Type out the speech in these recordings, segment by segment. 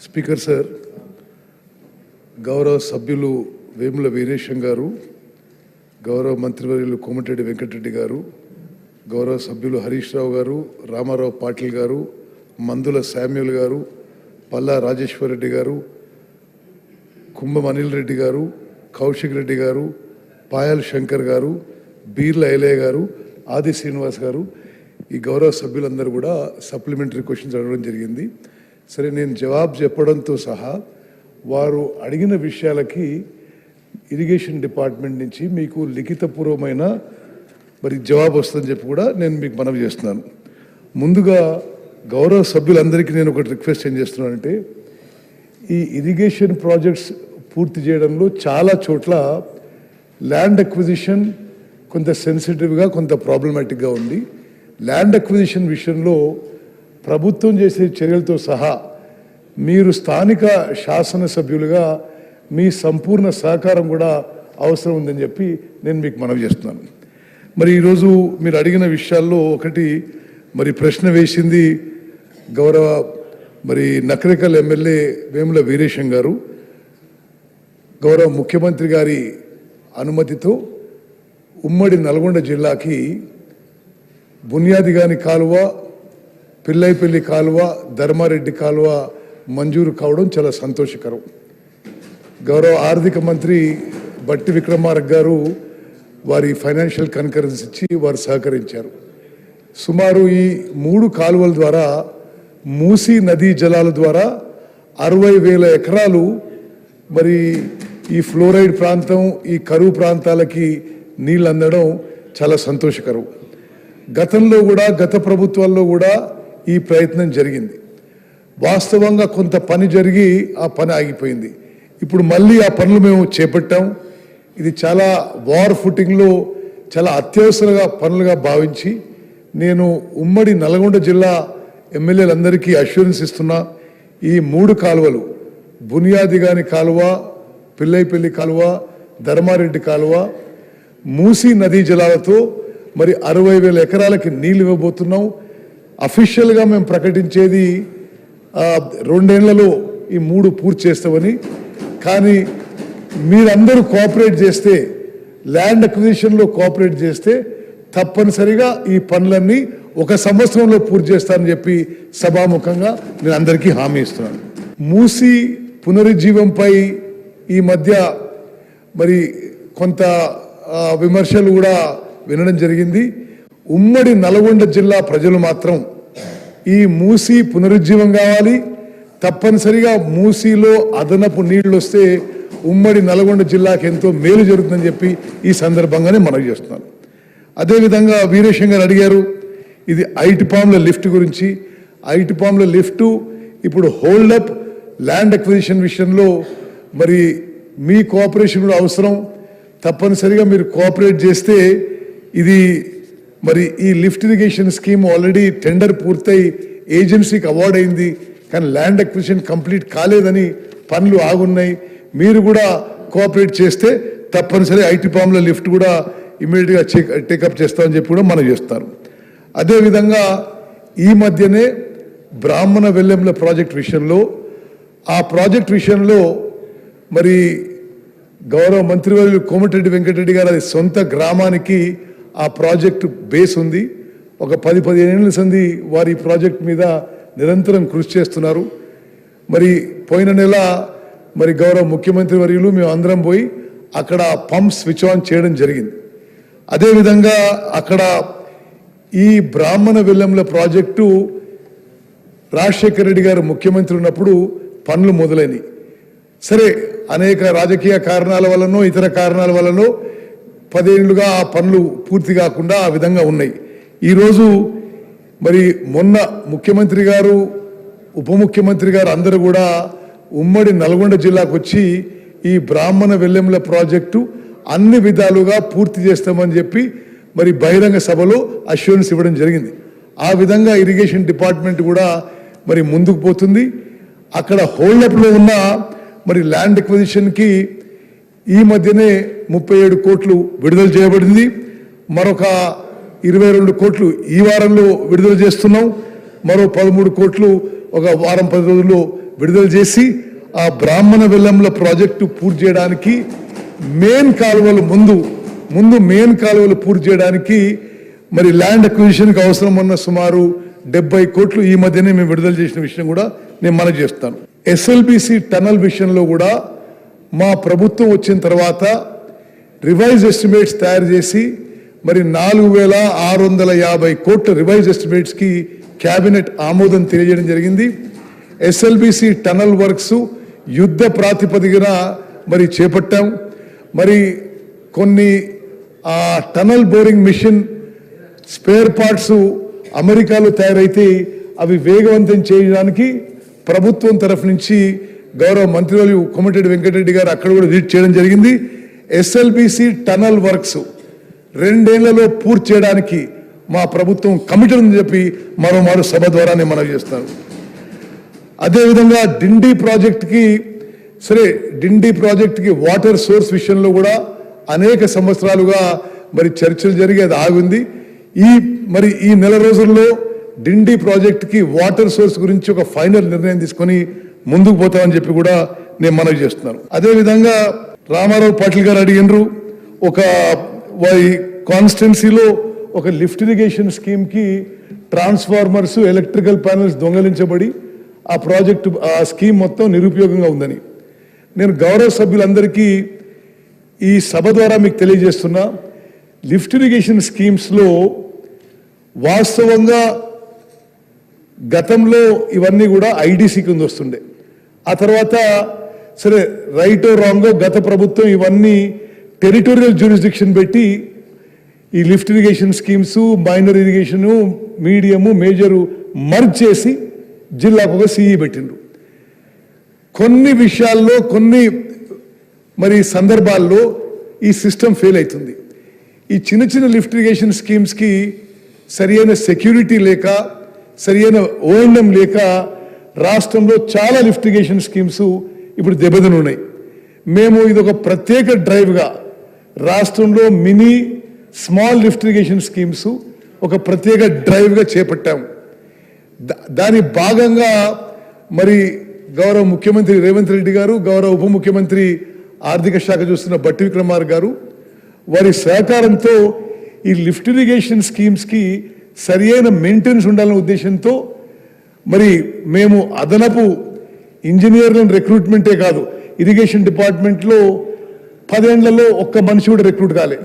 Speaker sir, గౌరవ సభ్యులు వేముల వీరేశం గారు, గౌరవ మంత్రివర్యులు కోమటిరెడ్డి వెంకటరెడ్డి గారు, గౌరవ సభ్యులు హరీష్ రావు గారు, రామారావు పాటిల్ గారు, మందుల శామ్యుల్ గారు, పల్లా రాజేశ్వర్ రెడ్డి గారు, కుంభం అనిల్ రెడ్డి గారు, కౌశిక్ రెడ్డి గారు, పాయల్ శంకర్ గారు, బీర్ల ఐలయ్య గారు, ఆది శ్రీనివాస్ గారు, ఈ గౌరవ సభ్యులందరూ కూడా సప్లిమెంటరీ క్వశ్చన్స్ అడగడం జరిగింది. సరే, నేను జవాబు చెప్పడంతో సహా వారు అడిగిన విషయాలకి ఇరిగేషన్ డిపార్ట్మెంట్ నుంచి మీకు లిఖితపూర్వమైన జవాబు వస్తుందని చెప్పి కూడా నేను మీకు మనవి చేస్తున్నాను. ముందుగా గౌరవ సభ్యులందరికీ నేను ఒకటి రిక్వెస్ట్ ఏం చేస్తున్నానంటే, ఈ ఇరిగేషన్ ప్రాజెక్ట్స్ పూర్తి చేయడంలో చాలా చోట్ల ల్యాండ్ అక్విజిషన్ కొంత సెన్సిటివ్గా, కొంత ప్రాబ్లమాటిక్గా ఉంది. ల్యాండ్ అక్విజిషన్ విషయంలో ప్రభుత్వం చేసే చర్యలతో సహా మీరు స్థానిక శాసనసభ్యులుగా మీ సంపూర్ణ సహకారం కూడా అవసరం ఉందని చెప్పి నేను మీకు మనవి చేస్తున్నాను. మరి ఈరోజు మీరు అడిగిన విషయాల్లో ఒకటి ప్రశ్న వేసింది గౌరవ నకరికల్ ఎమ్మెల్యే వేముల వీరేశం గారు. గౌరవ ముఖ్యమంత్రి గారి అనుమతితో ఉమ్మడి నల్గొండ జిల్లాకి బునియాదిగాని కాలువ, పిల్లైపల్లి కాలువ, ధర్మారెడ్డి కాలువ మంజూరు కావడం చాలా సంతోషకరం. గౌరవ ఆర్థిక మంత్రి బట్టి విక్రమార్క గారు వారి ఫైనాన్షియల్ కన్కరెన్స్ ఇచ్చి వారు సహకరించారు. సుమారు ఈ 3 కాలువల ద్వారా మూసీ నదీ జలాల ద్వారా 60,000 ఎకరాలు ఈ ఫ్లోరైడ్ ప్రాంతం, ఈ కరువు ప్రాంతాలకి నీళ్ళు అందడం చాలా సంతోషకరం. గతంలో కూడా, గత ప్రభుత్వాల్లో కూడా ఈ ప్రయత్నం జరిగింది. వాస్తవంగా కొంత పని జరిగి ఆ పని ఆగిపోయింది. ఇప్పుడు మళ్ళీ ఆ పనులు మేము చేపట్టాం. ఇది చాలా వార్ ఫుటింగ్లో చాలా అత్యవసర పనులుగా భావించి నేను ఉమ్మడి నల్గొండ జిల్లా ఎమ్మెల్యేలందరికీ అష్యూరెన్స్ ఇస్తున్నా. ఈ 3 కాలువలు, బునియాదిగాని కాలువ, పిల్లైపల్లి కాలువ, ధర్మారెడ్డి కాలువ, మూసీ నదీ జలాలతో 60,000 ఎకరాలకి నీళ్ళు ఇవ్వబోతున్నాం. అఫీషియల్గా మేము ప్రకటించేది 2 ఏళ్లలో ఈ 3 పూర్తి చేస్తామని. కానీ మీరందరూ కోఆపరేట్ చేస్తే, ల్యాండ్ అక్విజిషన్లో కోఆపరేట్ చేస్తే తప్పనిసరిగా ఈ పనులన్నీ 1 సంవత్సరంలో పూర్తి చేస్తానని చెప్పి సభాముఖంగా నేను అందరికీ హామీ ఇస్తున్నాను. మూసీ పునరుజ్జీవంపై ఈ మధ్య కొంత విమర్శలు కూడా వినడం జరిగింది. ఉమ్మడి నల్గొండ జిల్లా ప్రజలు మాత్రం ఈ మూసీ పునరుజ్జీవం కావాలి. తప్పనిసరిగా మూసీలో అదనపు నీళ్లు వస్తే ఉమ్మడి నల్గొండ జిల్లాకి ఎంతో మేలు జరుగుతుందని చెప్పి ఈ సందర్భంగానే మనవి చేస్తున్నాను. అదేవిధంగా వీరేశం గారు అడిగారు ఇది ఐటిపామ్ల లిఫ్ట్ గురించి. ఐటిపామ్ల లిఫ్ట్ ఇప్పుడు హోల్డప్ ల్యాండ్ అక్విజిషన్ విషయంలో మీ కోఆపరేషన్ కూడా అవసరం. తప్పనిసరిగా మీరు కోఆపరేట్ చేస్తే ఇది ఈ lift irrigation scheme already tender పూర్తయి ఏజెన్సీకి అవార్డ్ అయింది. కానీ ల్యాండ్ అక్విజిషన్ కంప్లీట్ కాలేదని పనులు ఆగున్నాయి. మీరు కూడా కోఆపరేట్ చేస్తే తప్పనిసరి ఐటిపామ్ల లిఫ్ట్ కూడా ఇమీడియట్గా టేకప్ చేస్తామని చెప్పి కూడా మనం చేస్తారు. అదేవిధంగా ఈ మధ్యనే బ్రాహ్మణ వెల్లెంల ప్రాజెక్ట్ విషయంలో, ఆ ప్రాజెక్ట్ విషయంలో గౌరవ మంత్రివర్యులు కోమటిరెడ్డి వెంకటరెడ్డి గారు అది సొంత గ్రామానికి ఆ ప్రాజెక్టు బేస్ ఉంది. ఒక 10-15 ఏళ్ళ సంది వారి ప్రాజెక్ట్ మీద నిరంతరం కృషి చేస్తున్నారు. పోయిన నెల గౌరవ ముఖ్యమంత్రి వర్యులు మేము అందరం పోయి అక్కడ పంప్ స్విచ్ ఆన్ చేయడం జరిగింది. అదేవిధంగా అక్కడ ఈ బ్రాహ్మణ వెల్లెంల ప్రాజెక్టు రాజశేఖర రెడ్డి గారు ముఖ్యమంత్రి ఉన్నప్పుడు పనులు మొదలైనవి. సరే, అనేక రాజకీయ కారణాల వల్లనో ఇతర కారణాల వల్లనో 10 ఏళ్ళుగా ఆ పనులు పూర్తి కాకుండా ఆ విధంగా ఉన్నాయి. ఈరోజు మొన్న ముఖ్యమంత్రి గారు, ఉప ముఖ్యమంత్రి గారు అందరూ కూడా ఉమ్మడి నల్గొండ జిల్లాకు వచ్చి ఈ బ్రాహ్మణ వెల్లెంల ప్రాజెక్టు అన్ని విధాలుగా పూర్తి చేస్తామని చెప్పి బహిరంగ సభలో అష్యూరెన్స్ ఇవ్వడం జరిగింది. ఆ విధంగా ఇరిగేషన్ డిపార్ట్మెంట్ కూడా ముందుకు పోతుంది. అక్కడ హోల్డప్లో ఉన్న ల్యాండ్ అక్విజిషన్కి ఈ మధ్యనే 37 కోట్లు విడుదల చేయబడింది. మరొక 22 కోట్లు ఈ వారంలో విడుదల చేస్తున్నాం. మరో 13 కోట్లు ఒక వారం 10 రోజుల్లో విడుదల చేసి ఆ బ్రాహ్మణ వెల్లంల ప్రాజెక్టు పూర్తి చేయడానికి మెయిన్ కాలువలు ముందు మెయిన్ కాలువలు పూర్తి చేయడానికి మరి ల్యాండ్ అక్విజిషన్కి అవసరం ఉన్న సుమారు 70 కోట్లు ఈ మధ్యనే మేము విడుదల చేసిన విషయం కూడా నేను మనవి చేస్తాను. ఎస్ఎల్బిసి టనల్ విషయంలో కూడా మా ప్రభుత్వం వచ్చిన తర్వాత రివైజ్ ఎస్టిమేట్స్ తయారు చేసి మరి 4,650 కోట్ల రివైజ్ ఎస్టిమేట్స్కి క్యాబినెట్ ఆమోదం తెలియజేయడం జరిగింది. ఎస్ఎల్బిసి టనల్ వర్క్స్ యుద్ధ ప్రాతిపదికన మరి చేపట్టాం. మరి కొన్ని tunnel boring machine spare parts అమెరికాలో తయారైతే అవి వేగవంతం చేయడానికి ప్రభుత్వం తరఫు నుంచి గౌరవ మంత్రివర్యులు కోమటిరెడ్డి వెంకటరెడ్డి గారు అక్కడ కూడా విజిట్ చేయడం జరిగింది. ఎస్ఎల్బిసి టనల్ వర్క్స్ 2 ఏళ్లలో పూర్తి చేయడానికి మా ప్రభుత్వం కమిటెడ్ అని చెప్పి మరోమారు సభ ద్వారా నేను మనవి చేస్తాను. అదేవిధంగా డిండి ప్రాజెక్టుకి వాటర్ సోర్స్ విషయంలో కూడా అనేక సంవత్సరాలుగా మరి చర్చలు జరిగి అది ఆగింది. ఈ నెల రోజుల్లో డిండి ప్రాజెక్టుకి వాటర్ సోర్స్ గురించి ఒక ఫైనల్ నిర్ణయం తీసుకొని ముందుకు పోతామని చెప్పి కూడా నేను మనవి చేస్తున్నాను. అదేవిధంగా రామారావు పాటిల్ గారు అడిగినారు, ఒక వారి కాన్స్టిట్యున్సీలో ఒక లిఫ్ట్ ఇరిగేషన్ స్కీమ్కి ట్రాన్స్ఫార్మర్స్ ఎలక్ట్రికల్ ప్యానెల్స్ దొంగలించబడి ఆ ప్రాజెక్టు ఆ స్కీమ్ మొత్తం నిరుపయోగంగా ఉందని నేను గౌరవ సభ్యులందరికీ ఈ సభ ద్వారా మీకు తెలియజేస్తున్నా. లిఫ్ట్ ఇరిగేషన్ స్కీమ్స్లో వాస్తవంగా గతంలో ఇవన్నీ కూడా ఐడిసి కింద వస్తుండే. ఆ తర్వాత సరే రైటో రాంగో గత ప్రభుత్వం ఇవన్నీ టెరిటోరియల్ జ్యూరిస్డిక్షన్ పెట్టి ఈ lift irrigation schemes minor irrigation medium major merge చేసి జిల్లాకు ఒక సిఈ పెట్టిండ్రు. కొన్ని విషయాల్లో కొన్ని మరి సందర్భాల్లో ఈ సిస్టమ్ ఫెయిల్ అవుతుంది. ఈ చిన్న లిఫ్ట్ ఇరిగేషన్ స్కీమ్స్కి సరియైన సెక్యూరిటీ లేక సరియైన ఓఎంఎం లేక రాష్ట్రంలో చాలా లిఫ్ట్ ఇరిగేషన్ స్కీమ్స్ ఇప్పుడు దెబ్బతినున్నాయి. మేము ఇది ఒక ప్రత్యేక డ్రైవ్గా రాష్ట్రంలో mini small lift irrigation schemes ఒక ప్రత్యేక డ్రైవ్గా చేపట్టాము. దాని భాగంగా మరి గౌరవ ముఖ్యమంత్రి రేవంత్ రెడ్డి గారు, గౌరవ ఉప ముఖ్యమంత్రి ఆర్థిక శాఖ చూస్తున్న బట్టి విక్రమార్క గారు వారి సహకారంతో ఈ లిఫ్ట్ ఇరిగేషన్ స్కీమ్స్కి సరియైన మెయింటెనెన్స్ ఉండాలనే ఉద్దేశంతో మరి మేము అదనపు ఇంజనీర్లను రిక్రూట్మెంటే కాదు, ఇరిగేషన్ డిపార్ట్మెంట్లో 10 ఏళ్లలో ఒక్క మనిషి కూడా రిక్రూట్ కాలే.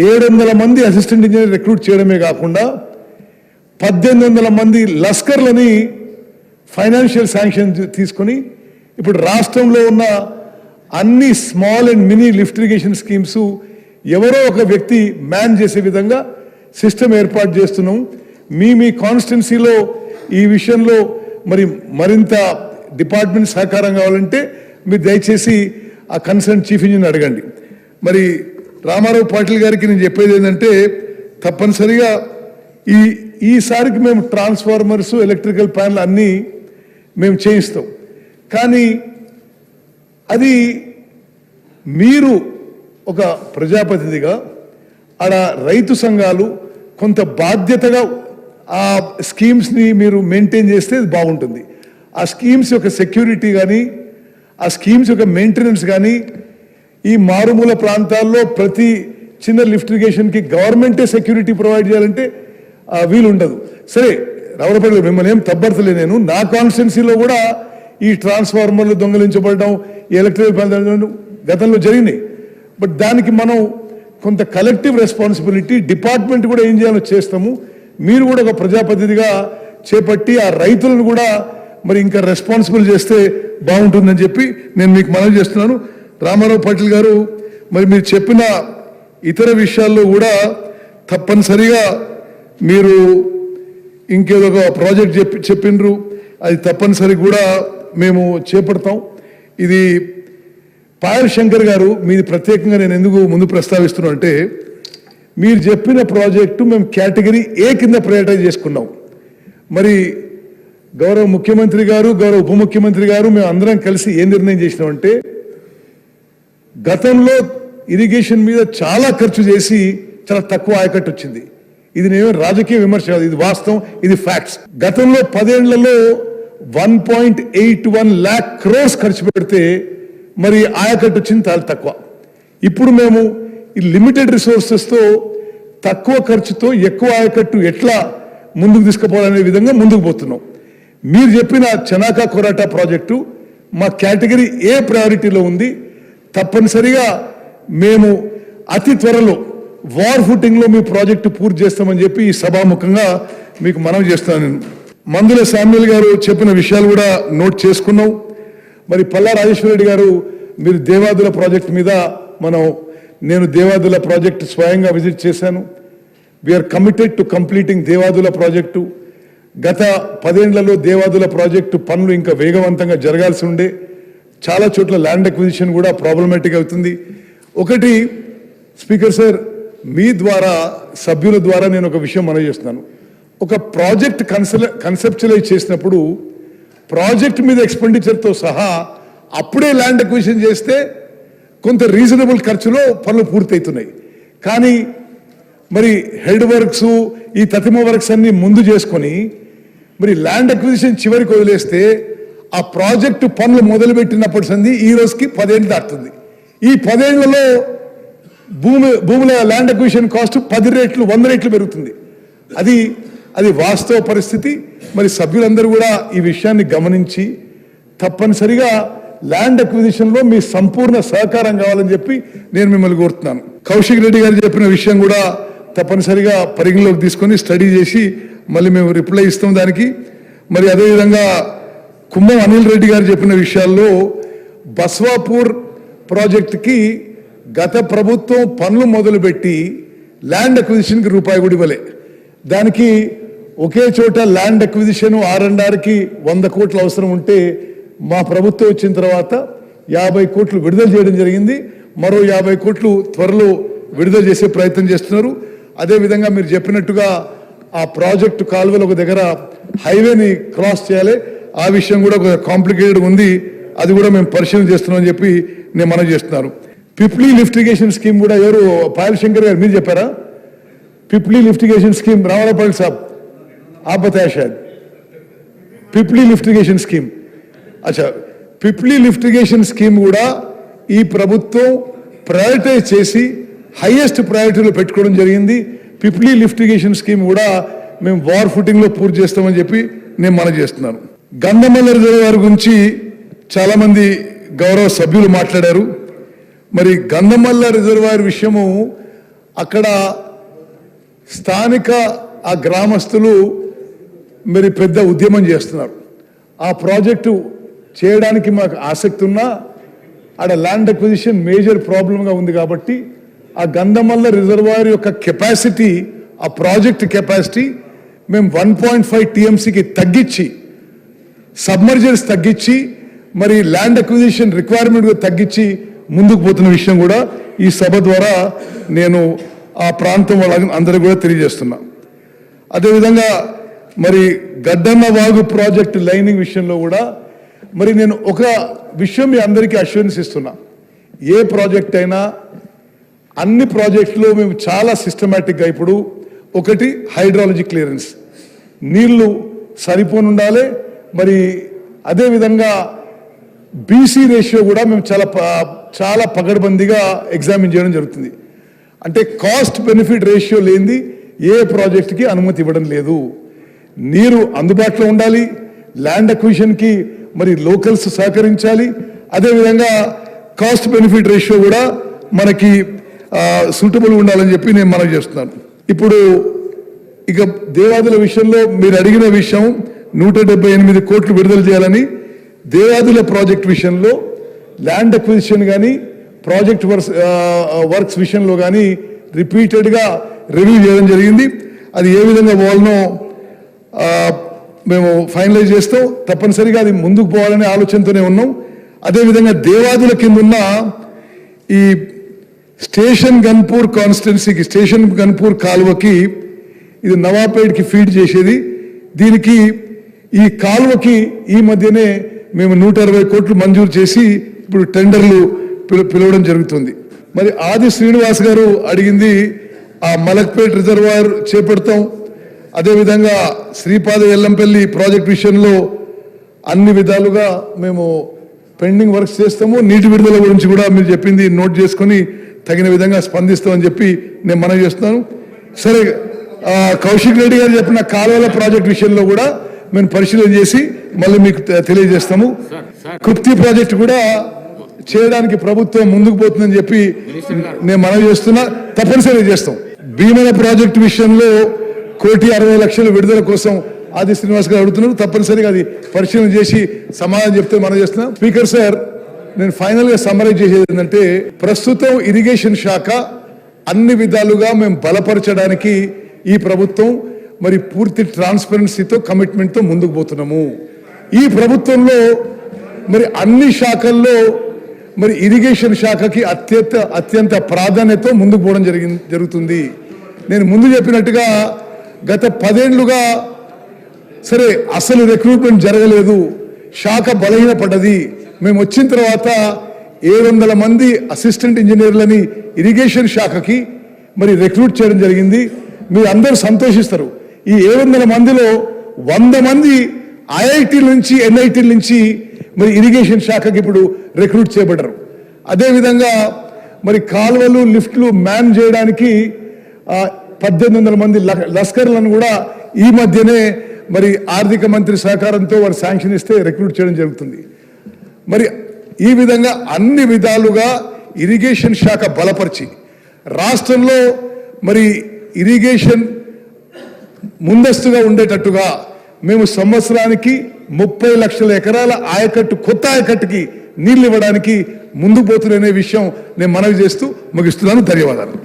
700 మంది అసిస్టెంట్ ఇంజనీర్ రిక్రూట్ చేయడమే కాకుండా 1800 మంది లస్కర్లని ఫైనాన్షియల్ శాంక్షన్ తీసుకొని ఇప్పుడు రాష్ట్రంలో ఉన్న అన్ని small and mini lift irrigation schemes ఎవరో ఒక వ్యక్తి మ్యాన్ చేసే విధంగా సిస్టమ్ ఏర్పాటు చేస్తున్నాం. మీ కాన్స్టిట్యున్సీలో ఈ విషయంలో మరింత డిపార్ట్మెంట్ సహకారం కావాలంటే మీరు దయచేసి ఆ కన్సర్న్ చీఫ్ ఇంజనీర్ అడగండి. మరి రామారావు పాటిల్ గారికి నేను చెప్పేది ఏంటంటే తప్పనిసరిగా ఈసారికి మేము ట్రాన్స్ఫార్మర్స్ ఎలక్ట్రికల్ ప్యానల్ అన్నీ మేము చేయిస్తాం. కానీ అది మీరు ఒక ప్రజాప్రతినిధిగా ఆడ రైతు సంఘాలు కొంత బాధ్యతగా ఆ స్కీమ్స్ని మీరు మెయింటైన్ చేస్తే బాగుంటుంది. ఆ స్కీమ్స్ యొక్క సెక్యూరిటీ కానీ ఆ స్కీమ్స్ యొక్క మెయింటెనెన్స్ కానీ ఈ మారుమూల ప్రాంతాల్లో ప్రతి చిన్న లిఫ్ట్ ఇరిగేషన్కి గవర్నమెంటే సెక్యూరిటీ ప్రొవైడ్ చేయాలంటే వీలు ఉండదు. సరే రావులపల్లి మిమ్మల్ని ఏం తబ్బర్తలే, నేను నా కాన్స్టిట్యున్సీలో కూడా ఈ ట్రాన్స్ఫార్మర్లు దొంగలించబడడం, ఈ ఎలక్ట్రికల్ గతంలో జరిగినాయి. బట్ దానికి మనం కొంత కలెక్టివ్ రెస్పాన్సిబిలిటీ డిపార్ట్మెంట్ కూడా ఏం చేయాలో చేస్తాము. మీరు కూడా ఒక ప్రజాప్రతినిధిగా చేపట్టి ఆ రైతులను కూడా మరి ఇంకా రెస్పాన్సిబుల్ చేస్తే బాగుంటుందని చెప్పి నేను మీకు మనవి చేస్తున్నాను. రామారావు పాటిల్ గారు మరి మీరు చెప్పిన ఇతర విషయాల్లో కూడా తప్పనిసరిగా మీరు ఇంకేదో ఒక ప్రాజెక్ట్ చెప్పిండ్రు, అది తప్పనిసరి కూడా మేము చేపడతాం. ఇది పాయల్ శంకర్ గారు మీది ప్రత్యేకంగా నేను ఎందుకు ముందు ప్రస్తావిస్తున్నాను అంటే మీరు చెప్పిన ప్రాజెక్టు మేము కేటగిరీ ఏ కింద ప్రయారిటైజ్ చేసుకున్నాం. మరి గౌరవ ముఖ్యమంత్రి గారు, గౌరవ ఉప ముఖ్యమంత్రి గారు మేము అందరం కలిసి ఏం నిర్ణయం చేసినామంటే గతంలో ఇరిగేషన్ మీద చాలా ఖర్చు చేసి చాలా తక్కువ ఆయకట్టు వచ్చింది. ఇది నేను రాజకీయ విమర్శ కాదు, ఇది వాస్తవం, ఇది ఫ్యాక్ట్స్. గతంలో 10 ఏళ్లలో 1.81 lakh crores ఖర్చు పెడితే మరి ఆయకట్టు వచ్చింది చాలా తక్కువ. ఇప్పుడు మేము ఈ లిమిటెడ్ రిసోర్సెస్తో తక్కువ ఖర్చుతో ఎక్కువ ఆయకట్టు ఎట్లా ముందుకు తీసుకుపోవాలనే విధంగా ముందుకు పోతున్నాం. మీరు చెప్పిన చనాకా కొరాటా ప్రాజెక్టు మా కేటగిరీ ఏ ప్రయారిటీలో ఉంది. తప్పనిసరిగా మేము అతి త్వరలో వార్ ఫుటింగ్లో మీ ప్రాజెక్టు పూర్తి చేస్తామని చెప్పి ఈ సభాముఖంగా మీకు మనవి చేస్తాను. నేను మందుల శామ్యుల్ గారు చెప్పిన విషయాలు కూడా నోట్ చేసుకున్నాం. మరి పల్లా రాజేశ్వర రెడ్డి గారు మీరు దేవాదుల ప్రాజెక్టు మీద నేను దేవాదుల ప్రాజెక్టు స్వయంగా విజిట్ చేశాను. We're committed to completing Devadula project. గత 10 ఏళ్లలో దేవాదుల ప్రాజెక్టు పనులు ఇంకా వేగవంతంగా జరగాల్సి ఉండే, చాలా చోట్ల ల్యాండ్ అక్విజిషన్ కూడా ప్రాబ్లమాటిక్ అవుతుంది. ఒకటి స్పీకర్ సార్, మీ ద్వారా సభ్యుల ద్వారా నేను ఒక విషయం మనవి చేస్తున్నాను. ఒక ప్రాజెక్ట్ కన్సెప్చువలైజ్ చేసినప్పుడు ప్రాజెక్ట్ మీద ఎక్స్పెండిచర్తో సహా అప్పుడే ల్యాండ్ అక్విజిషన్ చేస్తే కొంత రీజనబుల్ ఖర్చులో పనులు పూర్తవుతున్నాయి. కానీ మరి హెడ్ వర్క్స్, ఈ తతిమ వర్క్స్ అన్ని ముందు చేసుకొని మరి ల్యాండ్ అక్విజిషన్ చివరికి వదిలేస్తే ఆ ప్రాజెక్టు పనులు మొదలుపెట్టినప్పటి సంది ఈ రోజుకి 10 ఏళ్ళు దాటుతుంది. ఈ 10 ఏళ్లలో భూముల ల్యాండ్ అక్విజిషన్ కాస్ట్ 10 రెట్లు 100 రెట్లు పెరుగుతుంది. అది వాస్తవ పరిస్థితి. మరి సభ్యులందరూ కూడా ఈ విషయాన్ని గమనించి తప్పనిసరిగా ల్యాండ్ అక్విజిషన్లో మీ సంపూర్ణ సహకారం కావాలని చెప్పి నేను మిమ్మల్ని కోరుతున్నాను. కౌశిక్ రెడ్డి గారు చెప్పిన విషయం కూడా తప్పనిసరిగా పరిగణలోకి తీసుకొని స్టడీ చేసి మళ్ళీ మేము రిప్లై ఇస్తాం దానికి. మరి అదేవిధంగా కుమ్మం అనిల్ రెడ్డి గారు చెప్పిన విషయాల్లో బస్వాపూర్ ప్రాజెక్టుకి గత ప్రభుత్వం పనులు మొదలుపెట్టి ల్యాండ్ అక్విజిషన్కి రూపాయి కూడా ఇవ్వలే. దానికి ఒకే చోట ల్యాండ్ అక్విజిషన్ R&Rకి 100 కోట్లు అవసరం ఉంటే మా ప్రభుత్వం వచ్చిన తర్వాత 50 కోట్లు విడుదల చేయడం జరిగింది. మరో 50 కోట్లు త్వరలో విడుదల చేసే ప్రయత్నం చేస్తున్నారు. అదేవిధంగా మీరు చెప్పినట్టుగా ఆ ప్రాజెక్టు కాలువలో ఒక దగ్గర హైవేని క్రాస్ చేయాలి. ఆ విషయం కూడా ఒక కాంప్లికేటెడ్ ఉంది. అది కూడా మేము పరిశీలన చేస్తున్నాం అని చెప్పి నేను మనవి చేస్తున్నాను. పిప్లీ లిఫ్టిగేషన్ స్కీమ్ కూడా ఎవరు పాయల్ శంకర్ గారు మీరు చెప్పారా? పిప్లీ లిఫ్టిగేషన్ స్కీమ్ రావలపాల్ సాబ్ आप बताया शायद పిప్లీ లిఫ్టిగేషన్ స్కీమ్. అచ్చా, పిప్లీ లిఫ్టిగేషన్ స్కీమ్ కూడా ఈ ప్రభుత్వం ప్రయారిటైజ్ చేసి హైయెస్ట్ ప్రయారిటీలో పెట్టుకోవడం జరిగింది. పిప్లీ లిఫ్టిగేషన్ స్కీమ్ కూడా మేము వార్ ఫుటింగ్లో పూర్తి చేస్తామని చెప్పి నేను మనవి చేస్తున్నాను. గంధమల్ల రిజర్వాయర్ గురించి చాలామంది గౌరవ సభ్యులు మాట్లాడారు. మరి గంధమల్ల రిజర్వాయర్ విషయము అక్కడ స్థానిక ఆ గ్రామస్తులు మరి పెద్ద ఉద్యమం చేస్తున్నారు. ఆ ప్రాజెక్టు చేయడానికి మాకు ఆసక్తి ఉన్నా ఆడ ల్యాండ్ అక్విజిషన్ మేజర్ ప్రాబ్లంగా ఉంది. కాబట్టి ఆ గంధమల్ల రిజర్వాయర్ యొక్క కెపాసిటీ, ఆ ప్రాజెక్ట్ కెపాసిటీ మేము 1.5 TMCకి తగ్గించి, సబ్మర్జర్స్ తగ్గించి, మరి ల్యాండ్ అక్విజిషన్ రిక్వైర్మెంట్ తగ్గించి ముందుకు పోతున్న విషయం కూడా ఈ సభ ద్వారా నేను ఆ ప్రాంతం వాళ్ళ అందరూ కూడా తెలియజేస్తున్నా. అదేవిధంగా మరి గడ్డన్న వాగు ప్రాజెక్టు లైనింగ్ విషయంలో కూడా మరి నేను ఒక విషయం మీ అందరికీ అష్యూరెన్స్ ఇస్తున్నా. ఏ ప్రాజెక్ట్ అయినా అన్ని ప్రాజెక్టులో మేము చాలా సిస్టమేటిక్గా ఇప్పుడు ఒకటి హైడ్రాలజీ క్లియరెన్స్, నీళ్లు సరిపోని ఉండాలి. మరి అదేవిధంగా బీసీ రేషియో కూడా మేము చాలా పగడ్బందీగా ఎగ్జామిన్ చేయడం జరుగుతుంది. అంటే కాస్ట్ బెనిఫిట్ రేషియో లేనిది ఏ ప్రాజెక్టుకి అనుమతి ఇవ్వడం లేదు. నీరు అందుబాటులో ఉండాలి, ల్యాండ్ అక్విజిషన్కి మరి లోకల్స్ సహకరించాలి. అదేవిధంగా కాస్ట్ బెనిఫిట్ రేషియో కూడా మనకి సూటబుల్ ఉండాలని చెప్పి నేను మనవి చేస్తున్నాను. ఇప్పుడు ఇక దేవాదుల విషయంలో మీరు అడిగిన విషయం 178 కోట్లు విడుదల చేయాలని, దేవాదుల ప్రాజెక్ట్ విషయంలో ల్యాండ్ అక్విజిషన్ కానీ ప్రాజెక్ట్ వర్క్స్ విషయంలో కానీ రిపీటెడ్గా రివ్యూ చేయడం జరిగింది. అది ఏ విధంగా పోవాలనో మేము ఫైనలైజ్ చేస్తాం. తప్పనిసరిగా అది ముందుకు పోవాలనే ఆలోచనతోనే ఉన్నాం. అదేవిధంగా దేవాదుల కింద ఉన్న ఈ స్టేషన్ గన్పూర్ కాన్స్టిట్యున్సీకి, స్టేషన్ గన్పూర్ కాలువకి, ఇది నవాపేట్కి ఫీడ్ చేసేది. దీనికి ఈ కాలువకి ఈ మధ్యనే మేము 160 కోట్లు మంజూరు చేసి ఇప్పుడు టెండర్లు పిలవడం జరుగుతుంది. మరి ఆది శ్రీనివాస్ గారు అడిగింది ఆ మలక్పేట్ రిజర్వాయర్ చేపడతాం. అదేవిధంగా శ్రీపాద ఎల్లంపల్లి ప్రాజెక్ట్ విషయంలో అన్ని విధాలుగా మేము పెండింగ్ వర్క్స్ చేస్తాము. నీటి విడుదల గురించి కూడా మీరు చెప్పింది నోట్ చేసుకొని తగిన విధంగా స్పందిస్తామని చెప్పి నేను మనవి చేస్తున్నాను. సరే, కౌశిక్ రెడ్డి గారు చెప్పిన కాలువల ప్రాజెక్ట్ విషయంలో కూడా మేము పరిశీలన చేసి మళ్ళీ మీకు తెలియజేస్తాము. కుర్తి ప్రాజెక్ట్ కూడా చేయడానికి ప్రభుత్వం ముందుకు పోతుందని చెప్పి నేను మనవి చేస్తున్నా. తప్పనిసరిగా చేస్తాం. భీమన ప్రాజెక్టు విషయంలో 1,60,00,000 విడుదల కోసం ఆది శ్రీనివాస్ గారు అడుగుతున్నారు. తప్పనిసరిగా అది పరిశీలన చేసి సమాధానం చెప్తే మనం చేస్తున్నాం. స్పీకర్ సార్, నేను ఫైనల్ గా సమ్మరైజ్ చేసేది ఏంటంటే, ప్రస్తుతం ఇరిగేషన్ శాఖ అన్ని విధాలుగా మేము బలపరచడానికి ఈ ప్రభుత్వం మరి పూర్తి ట్రాన్స్పరెన్సీతో కమిట్మెంట్తో ముందుకు పోతున్నాము. ఈ ప్రభుత్వంలో మరి అన్ని శాఖల్లో మరి ఇరిగేషన్ శాఖకి అత్యంత ప్రాధాన్యత ముందుకు పోవడం జరుగుతుంది. నేను ముందు చెప్పినట్టుగా గత 10 ఏళ్లుగా సరే అసలు రిక్రూట్మెంట్ జరగలేదు, శాఖ బలహీనపడ్డది. మేము వచ్చిన తర్వాత 700 మంది అసిస్టెంట్ ఇంజనీర్లని ఇరిగేషన్ శాఖకి మరి రిక్రూట్ చేయడం జరిగింది. మీరు అందరూ సంతోషిస్తారు. ఈ 700 మందిలో 100 మంది ఐఐటి నుంచి ఎన్ఐటి నుంచి మరి ఇరిగేషన్ శాఖకి ఇప్పుడు రిక్రూట్ చేయబడ్డారు. అదేవిధంగా మరి కాలువలు లిఫ్ట్లు మ్యాన్ చేయడానికి 1800 మంది లస్కర్లను కూడా ఈ మధ్యనే మరి ఆర్థిక మంత్రి సహకారంతో వారు శాంక్షన్ ఇస్తే రిక్రూట్ చేయడం జరుగుతుంది. మరి ఈ విధంగా అన్ని విధాలుగా ఇరిగేషన్ శాఖ బలపరిచి రాష్ట్రంలో మరి ఇరిగేషన్ ముందస్తుగా ఉండేటట్టుగా మేము సంవత్సరానికి 30 లక్షల ఎకరాల ఆయకట్టు, కొత్త ఆయకట్టుకి నీళ్లు ఇవ్వడానికి ముందుకు పోతున్న విషయం నేను మనవి చేస్తూ ముగిస్తున్నాను. ధన్యవాదాలు.